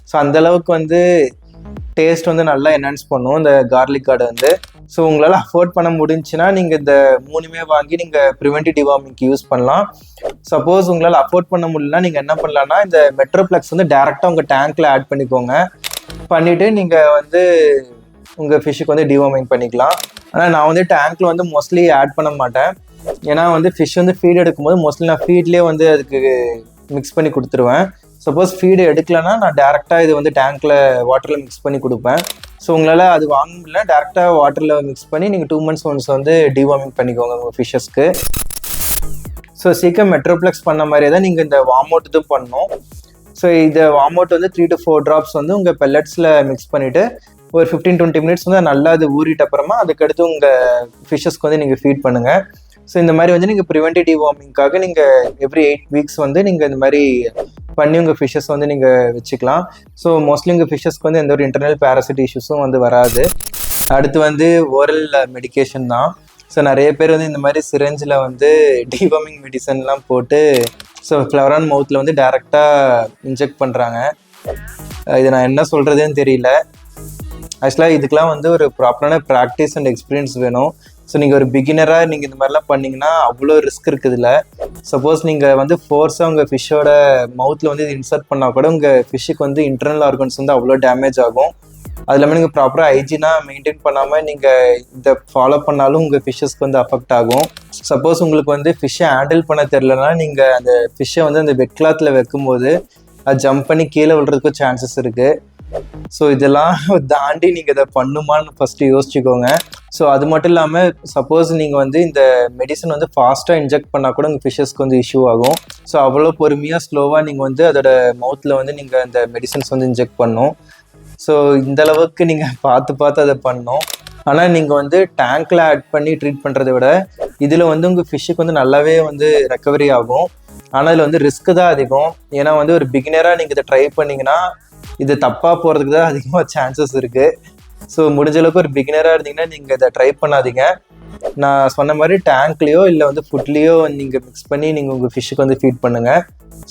ஸோ அந்தளவுக்கு வந்து டேஸ்ட் வந்து நல்லா என்ஹான்ஸ் பண்ணும் இந்த கார்லிக் கார்டு வந்து. ஸோ உங்களால் அஃபோர்ட் பண்ண முடிஞ்சுன்னா நீங்கள் இந்த 3மே வாங்கி நீங்கள் ப்ரிவென்டிவ் டிவார்மிங்க்கு யூஸ் பண்ணலாம். சப்போஸ் உங்களால் அஃபோர்ட் பண்ண முடியலன்னா நீங்கள் என்ன பண்ணலான்னா இந்த மெட்ரோப்ளக்ஸ் வந்து டேரெக்டாக உங்கள் டேங்க்கில் ஆட் பண்ணிக்கோங்க. பண்ணிவிட்டு நீங்கள் வந்து உங்கள் ஃபிஷ்ஷுக்கு வந்து டிவார்மிங் பண்ணிக்கலாம். ஆனால் நான் வந்து டேங்க்கில் வந்து மோஸ்ட்லி ஆட் பண்ண மாட்டேன். ஏன்னா வந்து ஃபிஷ் வந்து ஃபீட் எடுக்கும்போது மோஸ்ட்லி நான் ஃபீட்லேயே வந்து அதுக்கு மிக்ஸ் பண்ணி கொடுத்துருவேன். சப்போஸ் ஃபீடு எடுக்கலைன்னா நான் டேரெக்டாக இது வந்து டேங்க்கில் வாட்டரில் மிக்ஸ் பண்ணி கொடுப்பேன். ஸோ உங்களால் அது வாங்க முடியல, டேரெக்டாக வாட்டரில் மிக்ஸ் பண்ணி நீங்கள் 2 months ஒன்ஸ் வந்து டிவார்மிங் பண்ணிக்கோங்க உங்கள் ஃபிஷ்ஷஸ்க்கு. ஸோ சீக்கிரம் மெட்ரோப்ளக்ஸ் பண்ண மாதிரியே தான் நீங்கள் இந்த வார்ம் அவுட் இதுவும் பண்ணணும். ஸோ இந்த வார்ம் அவுட் வந்து 3 to 4 drops வந்து உங்கள் பெல்லட்ஸில் மிக்ஸ் பண்ணிவிட்டு ஒரு 15-20 minutes வந்து நல்லா அது ஊறிட்ட அப்புறமா அதுக்கடுத்து உங்கள் ஃபிஷ்ஷஸ்க்கு வந்து நீங்கள் ஃபீட் பண்ணுங்கள். ஸோ இந்த மாதிரி வந்து நீங்கள் ப்ரிவென்டிவ் டிவார்மிங்காக நீங்கள் எவ்ரி 8 weeks வந்து நீங்கள் இந்த மாதிரி பண்ணி உங்கள் ஃபிஷ்ஷஸ் வந்து நீங்கள் வச்சுக்கலாம். ஸோ மோஸ்ட்லி உங்கள் ஃபிஷ்ஷஸ்க்கு வந்து எந்த ஒரு இன்டர்னல் பேராசிட் இஷ்யூஸும் வந்து வராது. அடுத்து வந்து ஓரல் மெடிக்கேஷன் தான். ஸோ நிறைய பேர் வந்து இந்த மாதிரி சிரஞ்சில் வந்து டிவார்மிங் மெடிசன்லாம் போட்டு ஸோ ஃப்ளவரான் மவுத்தில் வந்து டேரெக்டாக இன்ஜெக்ட் பண்ணுறாங்க. இது நான் என்ன சொல்கிறதுன்னு தெரியல. ஆக்சுவலாக இதுக்கெலாம் வந்து ஒரு ப்ராப்பரான ப்ராக்டிஸ் அண்ட் எக்ஸ்பீரியன்ஸ் வேணும். ஸோ நீங்கள் ஒரு பிகினராக நீங்கள் இந்த மாதிரிலாம் பண்ணிங்கன்னா அவ்வளோ ரிஸ்க் இருக்குது இல்லை. சப்போஸ் நீங்கள் வந்து ஃபோர்ஸாக உங்கள் ஃபிஷ்ஷோட மவுத்தில் வந்து இது இன்சர்ட் பண்ணால் கூட உங்கள் ஃபிஷ்ஷுக்கு வந்து இன்டர்னல் ஆர்கன்ஸ் வந்து அவ்வளோ டேமேஜ் ஆகும். அது இல்லாமல் நீங்கள் ப்ராப்பராக ஹைஜீனாக மெயின்டைன் பண்ணாமல் நீங்கள் இதை ஃபாலோ பண்ணாலும் உங்கள் ஃபிஷ்ஷஸ்க்கு வந்து அஃபெக்ட் ஆகும். சப்போஸ் உங்களுக்கு வந்து ஃபிஷ்ஷை ஹேண்டில் பண்ண தெரிலனா நீங்கள் அந்த ஃபிஷ்ஷை வந்து அந்த வெட் கிளாத்தில் வைக்கும்போது அது ஜம்ப் பண்ணி கீழே விழுறதுக்கும் சான்சஸ் இருக்குது. ஸோ இதெல்லாம் தாண்டி நீங்கள் இதை பண்ணுமான்னு ஃபஸ்ட்டு யோசிச்சுக்கோங்க. ஸோ அது மட்டும் இல்லாமல் சப்போஸ் நீங்கள் வந்து இந்த மெடிசன் வந்து ஃபாஸ்ட்டாக இன்ஜெக்ட் பண்ணால் கூட உங்கள் ஃபிஷ்ஷஸ்க்கு வந்து இஷ்யூ ஆகும். ஸோ அவ்வளோ பொறுமையாக ஸ்லோவாக நீங்கள் வந்து அதோட மவுத்தில் வந்து நீங்கள் அந்த மெடிசன்ஸ் வந்து இன்ஜெக்ட் பண்ணணும். ஸோ இந்தளவுக்கு நீங்கள் பார்த்து அதை பண்ணணும். ஆனால் நீங்கள் வந்து டேங்க்கில் ஆட் பண்ணி ட்ரீட் பண்ணுறதை விட இதில் வந்து உங்கள் ஃபிஷ்ஷுக்கு வந்து நல்லாவே வந்து ரெக்கவரி ஆகும். ஆனால் இதில் வந்து ரிஸ்க்கு தான் அதிகம். ஏன்னா வந்து ஒரு பிகினராக நீங்கள் இதை ட்ரை பண்ணிங்கன்னா இது தப்பாக போகிறதுக்கு தான் அதிகமாக சான்சஸ் இருக்குது. ஸோ முடிஞ்ச அளவுக்கு ஒரு பிகினராக இருந்தீங்கன்னா நீங்கள் இதை ட்ரை பண்ணாதீங்க. நான் சொன்ன மாதிரி டேங்க்லேயோ இல்லை வந்து ஃபுட்லேயோ நீங்கள் மிக்ஸ் பண்ணி நீங்கள் உங்கள் ஃபிஷ்ஷுக்கு வந்து ஃபீட் பண்ணுங்கள்.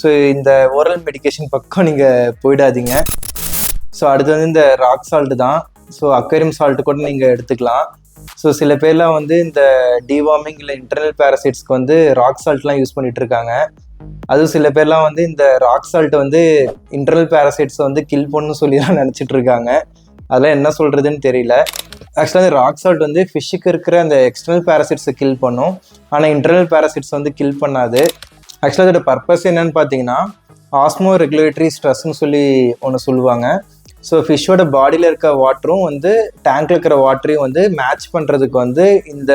ஸோ இந்த ஓரல் மெடிக்கேஷன் பக்கம் நீங்கள் போயிடாதீங்க. ஸோ அடுத்து வந்து இந்த ராக் சால்ட்டு தான். ஸோ அக்வேரியம் சால்ட்டு கூட நீங்கள் எடுத்துக்கலாம். ஸோ சில பேர்லாம் வந்து இந்த டிவார்மிங் இல்லை இன்டர்னல் பேராசைட்ஸ்க்கு வந்து ராக் சால்ட்லாம் யூஸ் பண்ணிட்டு இருக்காங்க. அதுவும் சில பேர்லாம் வந்து இந்த ராக் சால்ட் வந்து இன்டர்னல் பேராசைட்ஸை வந்து கில் பண்ணணும்னு சொல்லி தான் நினச்சிட்டு இருக்காங்க. அதெல்லாம் என்ன சொல்கிறதுன்னு தெரியல. ஆக்சுவலாக அந்த ராக் சால்ட் வந்து ஃபிஷ்ஷுக்கு இருக்கிற அந்த எக்ஸ்டர்னல் பேராசைட்ஸை கில் பண்ணும். ஆனால் இன்டர்னல் பேராசைட்ஸ் வந்து கில் பண்ணாது. ஆக்சுவலாக அதோட பர்பஸ் என்னன்னு பார்த்தீங்கன்னா ஆஸ்மோ ரெகுலேட்டரி ஸ்ட்ரெஸ்ன்னு சொல்லி ஒன்று சொல்லுவாங்க. ஸோ ஃபிஷ்ஷோட பாடியில் இருக்க வாட்டரும் வந்து டேங்க்கில் இருக்கிற வாட்டரையும் வந்து மேட்ச் பண்ணுறதுக்கு வந்து இந்த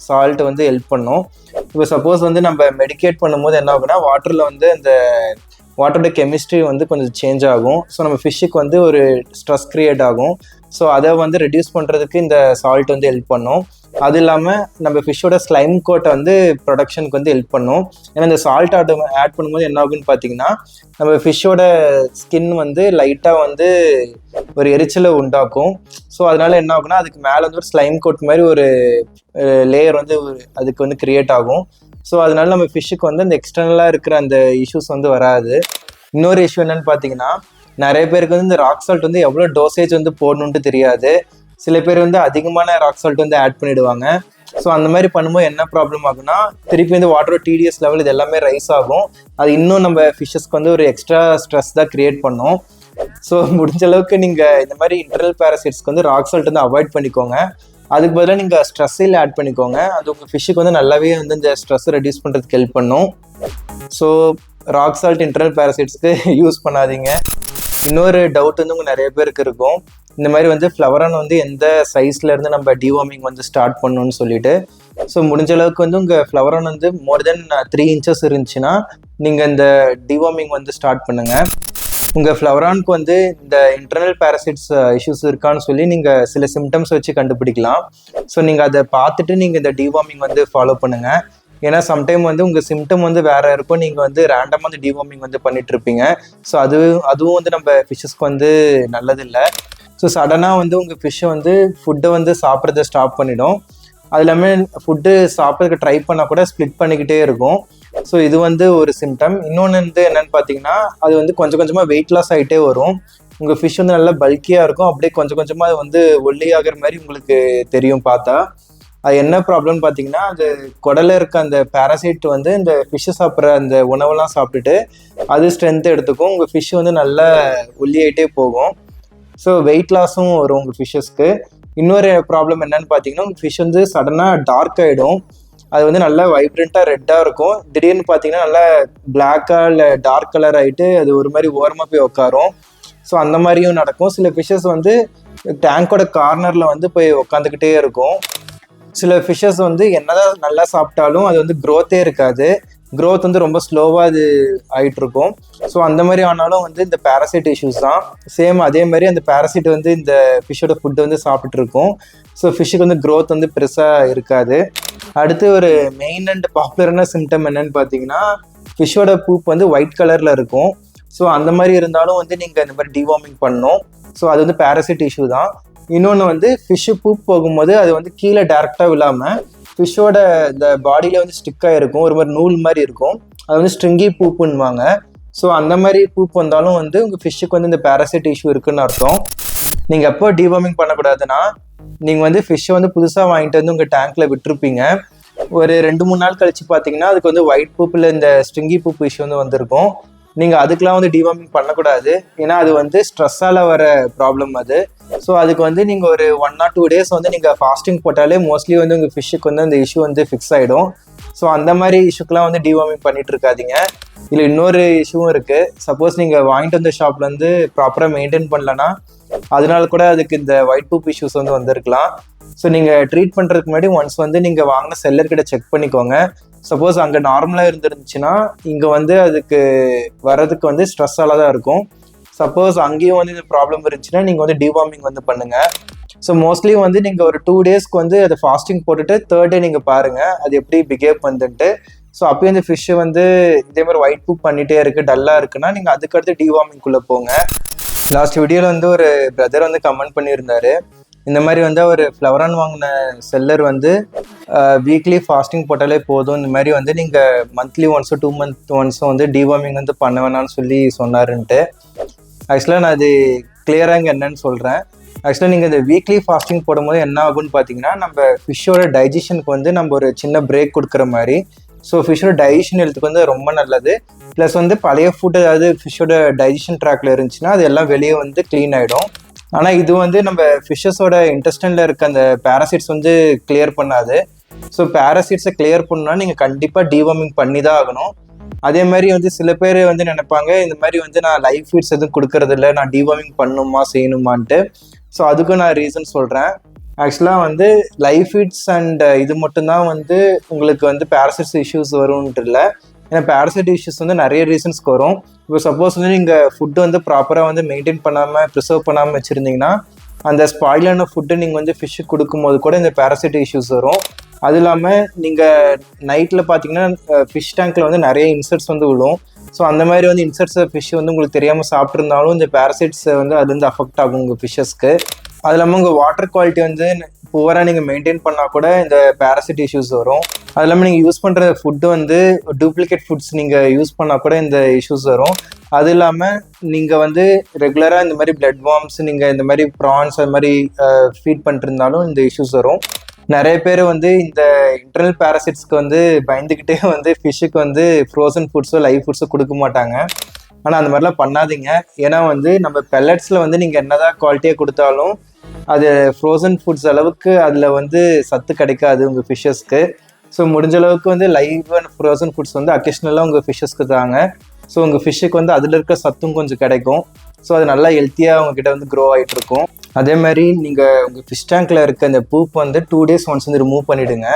சால்ட் வந்து ஹெல்ப் பண்ணும். இப்போ சப்போஸ் வந்து நம்ம மெடிக்கேட் பண்ணும்போது என்ன ஆகுனா வாட்டரில் வந்து அந்த வாட்டரோட கெமிஸ்ட்ரி வந்து கொஞ்சம் சேஞ்ச் ஆகும். ஸோ நம்ம ஃபிஷ்ஷுக்கு வந்து ஒரு ஸ்ட்ரெஸ் க்ரியேட் ஆகும். ஸோ அதை வந்து ரெடியூஸ் பண்ணுறதுக்கு இந்த சால்ட் வந்து ஹெல்ப் பண்ணும். அது இல்லாமல் நம்ம ஃபிஷ்ஷோட ஸ்லைம் கோட்டை வந்து ப்ரொடக்ஷனுக்கு வந்து ஹெல்ப் பண்ணும். ஏன்னா இந்த சால்ட் ஆட் பண்ணும்போது என்ன ஆகுன்னு பார்த்தீங்கன்னா நம்ம ஃபிஷ்ஷோட ஸ்கின் வந்து லைட்டாக வந்து ஒரு எரிச்சலை உண்டாக்கும். ஸோ அதனால என்ன ஆகுனா அதுக்கு மேலே வந்து ஒரு ஸ்லைம் கோட் மாதிரி ஒரு லேயர் வந்து அதுக்கு வந்து க்ரியேட் ஆகும். ஸோ அதனால நம்ம ஃபிஷ்ஷுக்கு வந்து அந்த எக்ஸ்டர்னலாக இருக்கிற அந்த இஷ்யூஸ் வந்து வராது. இன்னொரு இஷ்யூ என்னன்னு பார்த்தீங்கன்னா நிறைய பேருக்கு வந்து இந்த ராக் சால்ட் வந்து எவ்வளோ டோசேஜ் வந்து போடணுன்ட்டு தெரியாது. சில பேர் வந்து அதிகமான ராக் சால்ட் வந்து ஆட் பண்ணிவிடுவாங்க. ஸோ அந்த மாதிரி பண்ணும்போது என்ன ப்ராப்ளம் ஆகுனா திருப்பி வந்து வாட்டர் டிடிஎஸ் லெவல் இது எல்லாமே ரைஸ் ஆகும். அது இன்னும் நம்ம ஃபிஷ்ஷஸ்க்கு வந்து ஒரு எக்ஸ்ட்ரா ஸ்ட்ரெஸ் தான் க்ரியேட் பண்ணும். ஸோ முடிஞ்ச அளவுக்கு நீங்கள் இந்த மாதிரி இன்டர்னல் பேராசைட்ஸ்க்கு வந்து ராக் சால்ட் வந்து அவாய்ட் பண்ணிக்கோங்க. அதுக்கு பதிலாக நீங்கள் ஸ்ட்ரெஸ்ஸில் ஆட் பண்ணிக்கோங்க. அது உங்கள் ஃபிஷ்ஷுக்கு வந்து நல்லாவே வந்து இந்த ஸ்ட்ரெஸ்ஸை ரெடியூஸ் பண்ணுறதுக்கு ஹெல்ப் பண்ணும். ஸோ ராக் சால்ட் இன்டர்னல் பேராசைட்ஸ்க்கு யூஸ் பண்ணாதீங்க. இன்னொரு டவுட் வந்து உங்கள் நிறைய பேருக்கு இருக்கும், இந்த மாதிரி வந்து ஃப்ளவரான் வந்து எந்த சைஸ்லேருந்து நம்ம டிவார்மிங் வந்து ஸ்டார்ட் பண்ணணும்னு சொல்லிட்டு. ஸோ முடிஞ்ச அளவுக்கு வந்து உங்கள் ஃப்ளவரான் வந்து மோர் தென் 3 inches இருந்துச்சுன்னா நீங்கள் இந்த டிவார்மிங் வந்து ஸ்டார்ட் பண்ணுங்கள். உங்கள் ஃப்ளவரானுக்கு வந்து இந்த இன்டர்னல் பேரசைட்ஸ் இஷ்யூஸ் இருக்கான்னு சொல்லி நீங்கள் சில சிம்டம்ஸ் வச்சு கண்டுபிடிக்கலாம். ஸோ நீங்கள் அதை பார்த்துட்டு நீங்கள் இந்த டிவார்மிங் வந்து ஃபாலோ பண்ணுங்கள். ஏன்னா சம்டைம் வந்து உங்கள் சிம்டம் வந்து வேறு இருக்கும், நீங்கள் வந்து ரேண்டமாக வந்து டிவார்மிங் வந்து பண்ணிட்டு இருப்பீங்க. ஸோ அதுவும் வந்து நம்ம ஃபிஷ்ஷஸ்க்கு வந்து நல்லதில்லை. ஸோ சடனாக வந்து உங்கள் ஃபிஷ்ஷை வந்து ஃபுட்டை வந்து சாப்பிட்றத ஸ்டாப் பண்ணிடும். அது இல்லாமல் ஃபுட்டு சாப்பிட்றதுக்கு ட்ரை பண்ணால் கூட ஸ்ப்ளிட் பண்ணிக்கிட்டே இருக்கும். ஸோ இது வந்து ஒரு சிம்டம். இன்னொன்று வந்து என்னென்னு பார்த்தீங்கன்னா, அது வந்து கொஞ்சம் கொஞ்சமாக வெயிட் லாஸ் ஆகிட்டே வரும். உங்கள் ஃபிஷ் வந்து நல்லா பல்கியாக இருக்கும், அப்படியே கொஞ்சம் கொஞ்சமாக அது வந்து ஒல்லியாகிற மாதிரி உங்களுக்கு தெரியும் பார்த்தா. அது என்ன ப்ராப்ளம்னு பார்த்தீங்கன்னா, அது குடலில் இருக்க அந்த பேரசைட் வந்து இந்த ஃபிஷ்ஷை சாப்பிட்ற அந்த உணவெல்லாம் சாப்பிட்டுட்டு அது ஸ்ட்ரென்த் எடுத்துக்கும். உங்கள் ஃபிஷ் வந்து நல்லா ஒல்லியாகிட்டே போகும். ஸோ வெயிட் லாஸும் வரும் உங்கள் ஃபிஷ்ஷஸ்க்கு. இன்னொரு ப்ராப்ளம் என்னன்னு பார்த்தீங்கன்னா, உங்கள் ஃபிஷ் வந்து சடனாக டார்க் ஆகிடும். அது வந்து நல்லா வைப்ரண்ட்டாக ரெட்டாக இருக்கும். திடீர்னு பார்த்தீங்கன்னா நல்லா பிளாக்காக இல்லை டார்க் கலர் ஆகிட்டு அது ஒரு மாதிரி ஓரமாக போய் உட்காரும். ஸோ அந்த மாதிரியும் நடக்கும். சில ஃபிஷ்ஷஸ் வந்து டேங்கோட கார்னரில் வந்து போய் உட்காந்துக்கிட்டே இருக்கும். சில ஃபிஷ்ஷஸ் வந்து என்னதான் நல்லா சாப்பிட்டாலும் அது வந்து க்ரோத்தே இருக்காது. க்ரோத் வந்து ரொம்ப ஸ்லோவாக அது ஆகிட்டு இருக்கும். ஸோ அந்த மாதிரி ஆனாலும் வந்து இந்த பேரசைட் இஷ்யூஸ் தான். சேம் அதே மாதிரி அந்த பேரசைட் வந்து இந்த ஃபிஷ்ஷோட ஃபுட்டு வந்து சாப்பிட்ருக்கும். ஸோ ஃபிஷ்ஷுக்கு வந்து க்ரோத் வந்து பெருசாக இருக்காது. அடுத்து ஒரு மெயின் அண்ட் பாப்புலரான சிம்டம் என்னன்னு பார்த்தீங்கன்னா, ஃபிஷ்ஷோட பூப் வந்து ஒயிட் கலரில் இருக்கும். ஸோ அந்த மாதிரி இருந்தாலும் வந்து நீங்கள் இந்த மாதிரி டிவார்மிங் பண்ணணும். ஸோ அது வந்து பேரசைட் இஷ்யூ தான். இன்னொன்று வந்து ஃபிஷ்ஷு பூப் போகும்போது அது வந்து கீழே டேரெக்டாக விழாமல் ஃபிஷ்ஷோட இந்த பாடியில் வந்து ஸ்டிக்காக இருக்கும், ஒரு மாதிரி நூல் மாதிரி இருக்கும். அது வந்து ஸ்ட்ரிங்கி பூப்புன்னுவாங்க. ஸோ அந்த மாதிரி பூப் வந்தாலும் வந்து உங்கள் ஃபிஷ்ஷுக்கு வந்து இந்த பேரசைட் இஷ்யூ இருக்குன்னு அர்த்தம். நீங்கள் எப்போ டிவார்மிங் பண்ணக்கூடாதுன்னா, நீங்கள் வந்து ஃபிஷ்ஷை வந்து புதுசாக வாங்கிட்டு வந்து உங்கள் டேங்க்கில் விட்டுருப்பீங்க. ஒரு 2-3 நாள் கழிச்சு பார்த்தீங்கன்னா அதுக்கு வந்து ஒயிட் பூப்பில் இந்த ஸ்ட்ரிங்கி பூப் இஷ்யூ வந்து வந்திருக்கும். நீங்கள் அதுக்கெலாம் வந்து டிவார்மிங் பண்ணக்கூடாது. ஏன்னா அது வந்து ஸ்ட்ரெஸ்ஸால் வர ப்ராப்ளம் அது. ஸோ அதுக்கு வந்து நீங்கள் ஒரு 1 or 2 days வந்து நீங்கள் ஃபாஸ்டிங் போட்டாலே மோஸ்ட்லி வந்து உங்கள் ஃபிஷ்ஷுக்கு வந்து அந்த இஷ்யூ வந்து ஃபிக்ஸ் ஆகிடும். ஸோ அந்த மாதிரி இஷ்யூக்கெலாம் வந்து டிவார்மிங் பண்ணிட்டு இருக்காதீங்க. இல்லை இன்னொரு இஷ்யூவும் இருக்குது. சப்போஸ் நீங்கள் வாங்கிட்டு வந்த ஷாப்பில் வந்து ப்ராப்பராக மெயின்டைன் பண்ணலன்னா அதனால கூட அதுக்கு இந்த ஒயிட் பூப் இஷ்யூஸ் வந்து வந்திருக்கலாம். ஸோ நீங்கள் ட்ரீட் பண்ணுறதுக்கு முன்னாடி ஒன்ஸ் வந்து நீங்கள் வாங்கின செல்லர்கிட்ட செக் பண்ணிக்கோங்க. சப்போஸ் அங்கே நார்மலாக இருந்துருந்துச்சுன்னா இங்கே வந்து அதுக்கு வர்றதுக்கு வந்து ஸ்ட்ரெஸ்ஸால தான் இருக்கும். சப்போஸ் அங்கேயும் வந்து இந்த ப்ராப்ளம் இருந்துச்சுன்னா நீங்கள் வந்து டிவார்மிங் வந்து பண்ணுங்கள். ஸோ மோஸ்ட்லி வந்து நீங்கள் ஒரு 2 daysக்கு வந்து அதை ஃபாஸ்டிங் போட்டுட்டு 3rd day நீங்கள் பாருங்கள் அது எப்படி பிஹேவ் பண்ணுன்ட்டு. ஸோ அப்போயும் இந்த ஃபிஷ்ஷு வந்து இதே மாதிரி ஒயிட் பூப் பண்ணிகிட்டே இருக்குது, டல்லாக இருக்குன்னா நீங்கள் அதுக்கடுத்து டிவார்மிங்குள்ளே போங்க. லாஸ்ட் வீடியோவில் வந்து ஒரு பிரதர் வந்து கமெண்ட் பண்ணியிருந்தாரு, இந்த மாதிரி வந்து அவர் ஃப்ளவரான் வாங்கின செல்லர் வந்து வீக்லி ஃபாஸ்டிங் போட்டாலே போதும், இந்த மாதிரி வந்து நீங்கள் மந்த்லி ஒன்ஸோ 2 month ஒன்ஸோ வந்து டிவார்மிங் வந்து பண்ண வேணாம்னு சொல்லி சொன்னாருன்ட்டு. ஆக்சுவலாக நான் அது கிளியராக இங்கே என்னன்னு சொல்கிறேன். ஆக்சுவலாக நீங்கள் இந்த வீக்லி ஃபாஸ்டிங் போடும்போது என்ன ஆகுன்னு பார்த்தீங்கன்னா, நம்ம ஃபிஷ்ஷோட டைஜஷனுக்கு வந்து நம்ம ஒரு சின்ன பிரேக் கொடுக்குற மாதிரி. ஸோ ஃபிஷ்ஷோட டைஜஷன் ஹெல்த்துக்கு வந்து ரொம்ப நல்லது. ப்ளஸ் வந்து பழைய ஃபுட் ஏதாவது ஃபிஷ்ஷோட டைஜஷன் ட்ராக்ல இருந்துச்சுன்னா அது எல்லாம் வெளியே வந்து க்ளீன் ஆகிடும். ஆனால் இது வந்து நம்ம ஃபிஷ்ஷஸோட இன்டெஸ்டைனில் இருக்க அந்த பேராசைட்ஸ் வந்து கிளியர் பண்ணாது. ஸோ பேராசைட்ஸை கிளியர் பண்ணணும்னா நீங்கள் கண்டிப்பாக டிவார்மிங் பண்ணி தான் ஆகணும். அதே மாதிரி வந்து சில பேர் வந்து நினைப்பாங்க, இந்த மாதிரி வந்து நான் லைவ் ஃபீட்ஸ் எதுவும் கொடுக்கறதில்ல, நான் டிவார்மிங் பண்ணணுமா செய்யணுமான்ட்டு. ஸோ அதுக்கும் நான் ரீசன் சொல்கிறேன். ஆக்சுவலாக வந்து லைவ் ஃபீட்ஸ் அண்ட் இது மட்டும்தான் வந்து உங்களுக்கு வந்து பேரசைட்ஸ் இஷ்யூஸ் வரும்ன்ட்டு இல்லை. ஏன்னா பேரசைட் இஷ்யூஸ் வந்து நிறைய ரீசன்ஸ்க்கு வரும். இப்போ சப்போஸ் வந்து நீங்கள் ஃபுட்டு வந்து ப்ராப்பராக வந்து மெயின்டைன் பண்ணாமல் ப்ரிசர்வ் பண்ணாமல் வச்சுருந்தீங்கன்னா அந்த ஸ்பாயிலான ஃபுட்டு நீங்கள் வந்து ஃபிஷ்ஷுக்கு கொடுக்கும்போது கூட இந்த பேரசைட் இஷ்யூஸ் வரும். அது இல்லாமல் நீங்கள் நைட்டில் பார்த்தீங்கன்னா ஃபிஷ் டேங்க்கில் வந்து நிறைய இன்செக்ட்ஸ் வந்து விழும். ஸோ அந்த மாதிரி வந்து இன்செக்ட்ஸை ஃபிஷ் வந்து உங்களுக்கு தெரியாமல் சாப்பிட்ருந்தாலும் இந்த பேரசைட்ஸை வந்து அதுலேருந்து அஃபெக்ட் ஆகும் உங்கள் ஃபிஷ்ஷஸ்க்கு. அது இல்லாமல் உங்கள் வாட்டர் குவாலிட்டி வந்து புவராக நீங்கள் மெயின்டைன் பண்ணால் கூட இந்த பேரசைட் இஷ்யூஸ் வரும். அது இல்லாமல் நீங்கள் யூஸ் பண்ணுற ஃபுட்டு வந்து டூப்ளிகேட் ஃபுட்ஸ் நீங்கள் யூஸ் பண்ணால் கூட இந்த இஷ்யூஸ் வரும். அது இல்லாமல் நீங்கள் வந்து ரெகுலராக இந்த மாதிரி பிளட் வார்ம்ஸ் நீங்கள் இந்த மாதிரி ப்ரான்ஸ் அது மாதிரி ஃபீட் பண்ணிருந்தாலும் இந்த இஷ்யூஸ் வரும். நிறைய பேர் வந்து இந்த இன்டர்னல் பேரசைட்ஸ்க்கு வந்து பயந்துக்கிட்டே வந்து ஃபிஷ்ஷுக்கு வந்து ஃப்ரோசன் ஃபுட்ஸோ லைவ் ஃபுட்ஸோ கொடுக்க மாட்டாங்க. ஆனால் அந்த மாதிரிலாம் பண்ணாதீங்க. ஏன்னா வந்து நம்ம பெல்லட்ஸில் வந்து நீங்கள் என்னதான் குவாலிட்டியாக கொடுத்தாலும் அது ஃப்ரோசன் ஃபுட்ஸ் அளவுக்கு அதில் வந்து சத்து கிடைக்காது உங்கள் ஃபிஷ்ஷஸ்க்கு. ஸோ முடிஞ்ச அளவுக்கு வந்து லைவ் அண்ட் ஃப்ரோசன் ஃபுட்ஸ் வந்து அக்கேஷ்னலாக உங்கள் ஃபிஷ்ஷஸ்க்கு தாங்க. ஸோ உங்கள் ஃபிஷ்ஷுக்கு வந்து அதில் இருக்க சத்தும் கொஞ்சம் கிடைக்கும். ஸோ அது நல்லா ஹெல்த்தியாக உங்ககிட்ட வந்து க்ரோ ஆகிட்டு இருக்கும். அதே மாதிரி நீங்கள் உங்கள் ஃபிஷ் டேங்க்கில் இருக்க அந்த பூப் வந்து 2 days ஒன்ஸ் வந்து ரிமூவ் பண்ணிவிடுங்க.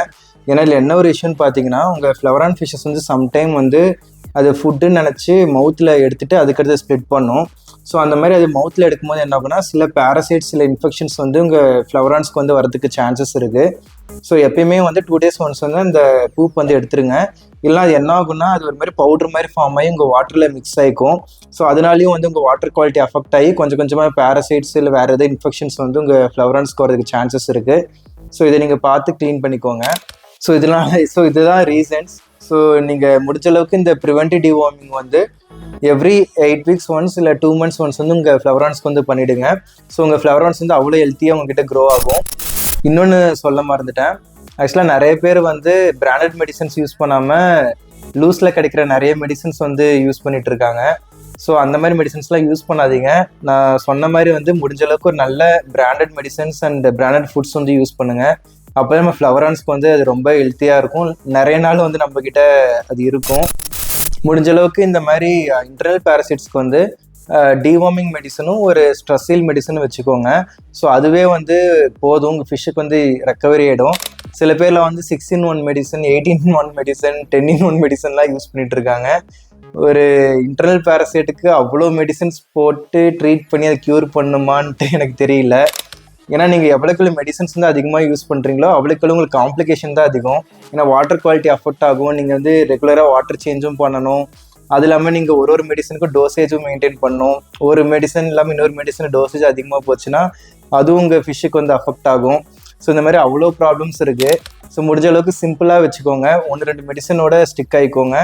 ஏன்னா இதில் என்ன ஒரு இஷ்யூன்னு பார்த்தீங்கன்னா உங்கள் ஃப்ளவரான் ஃபிஷ்ஷஸ் வந்து சம்டைம் வந்து அது ஃபுட்டுன்னு நினச்சி மவுத்தில் எடுத்துகிட்டு அதுக்கடுத்து ஸ்ப்ளிட் பண்ணும். ஸோ அந்த மாதிரி அது மவுத்தில் எடுக்கும்போது என்ன ஆகுனா சில பேரசைட்ஸ் சில இன்ஃபெக்ஷன்ஸ் வந்து உங்கள் ஃப்ளவரான்ஸ்க்கு வந்து வரதுக்கு சான்சஸ் இருக்குது. ஸோ எப்பயுமே வந்து 2 days ஒன்ஸ் வந்து அந்த பூப் வந்து எடுத்துருங்க. இல்லை அது என்ன ஆகுனா அது ஒரு மாதிரி பவுடர் மாதிரி ஃபார்ம் ஆகி உங்கள் வாட்டரில் மிக்ஸ் ஆகிக்கும். ஸோ அதனாலையும் வந்து உங்கள் வாட்டர் குவாலிட்டி அஃபெக்ட் ஆகி கொஞ்சம் கொஞ்சமாக பேரசைட்ஸ் இல்லை வேறு எதாவது இன்ஃபெக்ஷன்ஸ் வந்து உங்கள் ஃப்ளவரான்ஸ்க்கு வரதுக்கு சான்சஸ் இருக்குது. ஸோ இதை நீங்கள் பார்த்து க்ளீன் பண்ணிக்கோங்க. ஸோ இதுதான் ரீசன்ஸ். ஸோ நீங்கள் முடிஞ்ச அளவுக்கு இந்த ப்ரிவென்டிவ் டிவார்மிங் வந்து எவ்ரி 8 weeks ஒன்ஸ் இல்லை 2 months ஒன்ஸ் வந்து உங்கள் ஃப்ளவரான்ஸ்க்கு வந்து பண்ணிவிடுங்க. ஸோ உங்கள் ஃப்ளவரான்ஸ் வந்து அவ்வளோ ஹெல்த்தியாக உங்ககிட்ட க்ரோ ஆகும். இன்னொன்று சொல்ல மறந்துட்டேன், ஆக்சுவலாக நிறைய பேர் வந்து பிராண்டட் மெடிசன்ஸ் யூஸ் பண்ணாமல் லூஸில் கிடைக்கிற நிறைய மெடிசன்ஸ் வந்து யூஸ் பண்ணிட்டு இருக்காங்க. ஸோ அந்த மாதிரி மெடிசன்ஸ்லாம் யூஸ் பண்ணாதீங்க. நான் சொன்ன மாதிரி வந்து முடிஞ்ச அளவுக்கு ஒரு நல்ல branded medicines and branded foods வந்து யூஸ் பண்ணுங்கள். அப்போ நம்ம ஃப்ளவரான்ஸ்க்கு வந்து அது ரொம்ப ஹெல்த்தியாக இருக்கும். நிறைய நாள் வந்து நம்மக்கிட்ட அது இருக்கும். முடிஞ்ச அளவுக்கு இந்த மாதிரி இன்டர்னல் பேரசைட்ஸ்க்கு வந்து டிவார்மிங் மெடிசனும் ஒரு ஸ்ட்ரெஸ்ஸில் மெடிசனும் வச்சுக்கோங்க. ஸோ அதுவே வந்து போதும், உங்கள் ஃபிஷ்ஷுக்கு வந்து ரெக்கவரி ஆகிடும். சில பேரில் வந்து 6-in-1 medicine, 8-in-1 medicine, 10-in-1 மெடிசன்லாம் use பண்ணிட்டு இருக்காங்க. ஒரு இன்டர்னல் பேரசைட்டுக்கு அவ்வளோ மெடிசன்ஸ் போட்டு ட்ரீட் பண்ணி அதை க்யூர் பண்ணுமான்ட்டு எனக்கு தெரியல. ஏன்னா நீங்கள் எவ்வளோக்குள்ள மெடிசன்ஸ் வந்து அதிகமாக யூஸ் பண்ணுறீங்களோ அவ்வளோக்குள்ள உங்களுக்கு காம்ப்ளிகேஷன் தான் அதிகம். ஏன்னா வாட்டர் குவாலிட்டி அஃபெக்ட் ஆகும். நீங்கள் வந்து ரெகுலராக வாட்டர் சேஞ்சும் பண்ணணும். அது இல்லாமல் நீங்கள் ஒரு மெடிசனுக்கும் டோசேஜும் மெயின்டைன் பண்ணணும். ஒரு மெடிசன் இல்லாமல் இன்னொரு மெடிசன் டோசேஜ் அதிகமாக போச்சுன்னா அதுவும் உங்கள் ஃபிஷ்ஷுக்கு வந்து அஃபெக்ட் ஆகும். ஸோ இந்த மாதிரி அவ்வளோ ப்ராப்ளம்ஸ் இருக்குது. ஸோ முடிஞ்ச அளவுக்கு சிம்பிளாக வச்சுக்கோங்க. 1-2 மெடிசனோட ஸ்டிக் ஆகிக்கோங்க.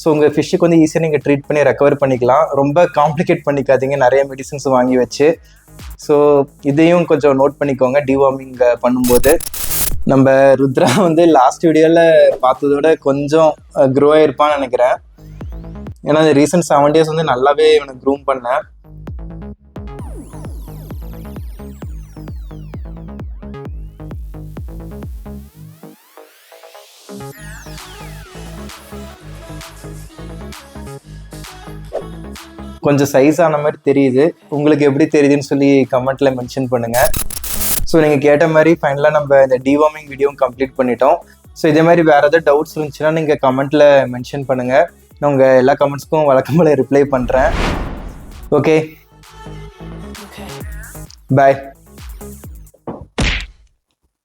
ஸோ உங்கள் ஃபிஷ்ஷுக்கு வந்து ஈஸியாக நீங்கள் ட்ரீட் பண்ணி ரெக்கவர் பண்ணிக்கலாம். ரொம்ப காம்ப்ளிகேட் பண்ணிக்காதீங்க நிறைய மெடிசன்ஸ் வாங்கி வச்சு. ஸோ இதையும் கொஞ்சம் நோட் பண்ணிக்கோங்க டிவார்மிங் பண்ணும்போது. நம்ம ருத்ரா வந்து லாஸ்ட் வீடியோவில் பார்த்ததோட கொஞ்சம் க்ரோ ஆகிருப்பான்னு நினைக்கிறேன். ஏன்னா இந்த ரீசன்ட் 7 days வந்து நல்லாவே இவனுக்கு க்ரூம் பண்ணேன். கொஞ்சம் சைஸ் ஆன மாதிரி தெரியுது. உங்களுக்கு எப்படி தெரியுதுன்னு சொல்லி கமெண்ட்ல மென்ஷன் பண்ணுங்க. ஸோ நீங்கள் கேட்ட மாதிரி ஃபைனலாக நம்ம இந்த டிவார்மிங் வீடியோவும் கம்ப்ளீட் பண்ணிட்டோம். ஸோ இதே மாதிரி வேறு ஏதாவது டவுட்ஸ் இருந்துச்சுன்னா நீங்கள் கமெண்ட்டில் மென்ஷன் பண்ணுங்கள். நான் உங்கள் எல்லா கமெண்ட்ஸ்க்கும் வழக்கம் போல ரிப்ளை பண்ணுறேன். ஓகே, பாய்.